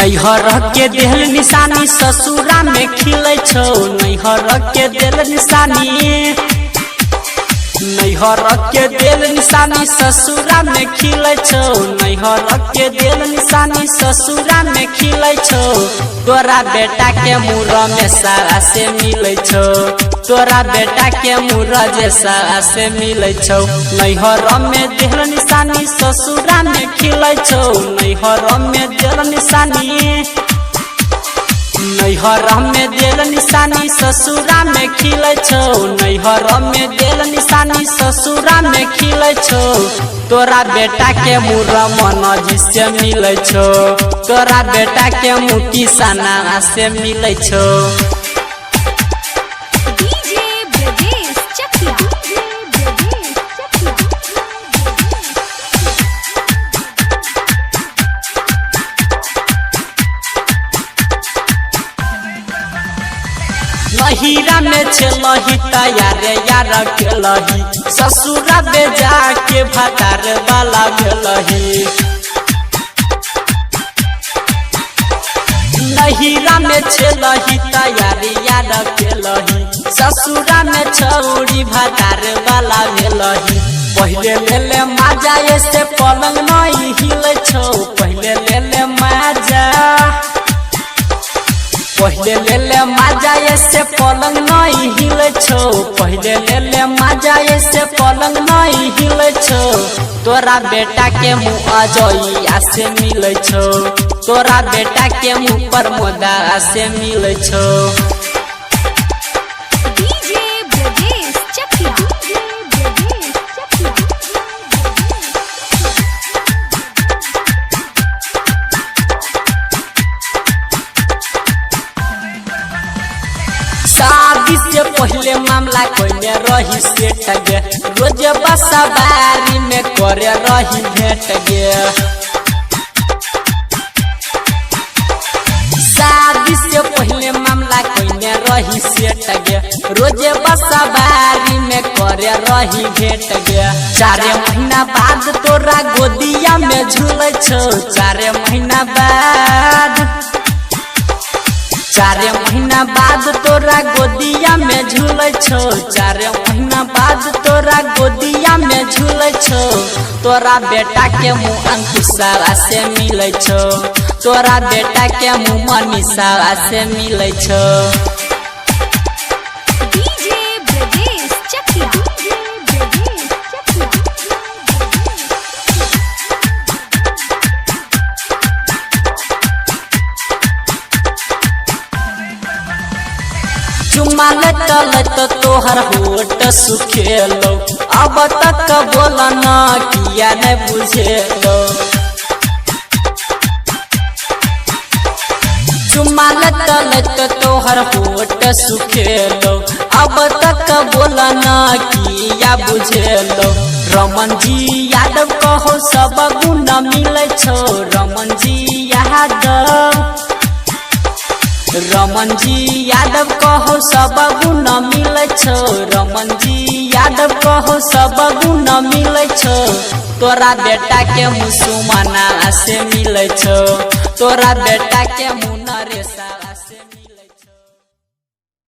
नैहर के देहल निशानी ससुरा में खिलै छौ नैहर के देल निशानी नैहर के देल निशानी ससुरा में खिलै छौ नैहर के देल निशानी ससुरा में खिलै छौ तोरा बेटा के मुँह में सारा से मिलै छौ तोरा बेटा के मुँह जे सारा से मिलै छौ नैहर में देल निशानी ससुरा में खिलै छौ नैहर में देल निशानी नैहर में देल निशानी ससुरा में खिलै छौ नैहर में देल निशानी ससुरा में खिलै छौ तोरा बेटा के मुँह मन जिससे मिलै छौ तोरा बेटा के मुँह किसाना से मिलै छौ। नहिरा में छलही तैयारे यार केलही ससुरा बेजा के भतार वाला भेलही नहिरा में छलही तैयारे यार केलही ससुरा में छौरी भतार वाला भेलही पहले लेले माजा ऐसे पलंग नहीं हिलै छौ पहले लेले माजा पहले लेले माजा ऐसे पलंग नहीं हिलै छौ पहले लेले माजा ऐसे पलंग नहीं हिलै छौ तोरा बेटा के मुँह अजइया से मिलै छौ तोरा बेटा के मुँह पर मोदा से मिलै छौ। शादी से पहले मामला कोइले रही सेट गे रोज बसवारी में करे रही भेट गे शादी से पहले मामला कोइले रही सेट गे रोज बसवारी में करे रही भेट गे 4 महीना बाद तोरा गोदिया में झूलै छौ 4 महीना बाद 4 महीना बाद तोरा गोदिया में झूलै छौ 4 महीना बाद तोरा गोदिया में झूलै छौ तोरा बेटा के मुँह अंकुशा से मिलै छौ तोरा बेटा के मुँह मनीषा से मिलै छौ। चुम्मा लेत तोहर होठ सुखेलो अब तक बोला ना किया नहीं बुझेलो चुम्मा लेत तोहर होठ सुखेलो अब तक बोला ना किया बुझेलो रमन जी यादव कहो सब गुण मिलै छौ रमन जी यादव कहो सब गुण मिलै छौ रमन जी यादव कहो सब गुण मिलै छौ तोरा बेटा के मुँह सुमना से मिलै छौ तोरा बेटा के मुँह नरेशा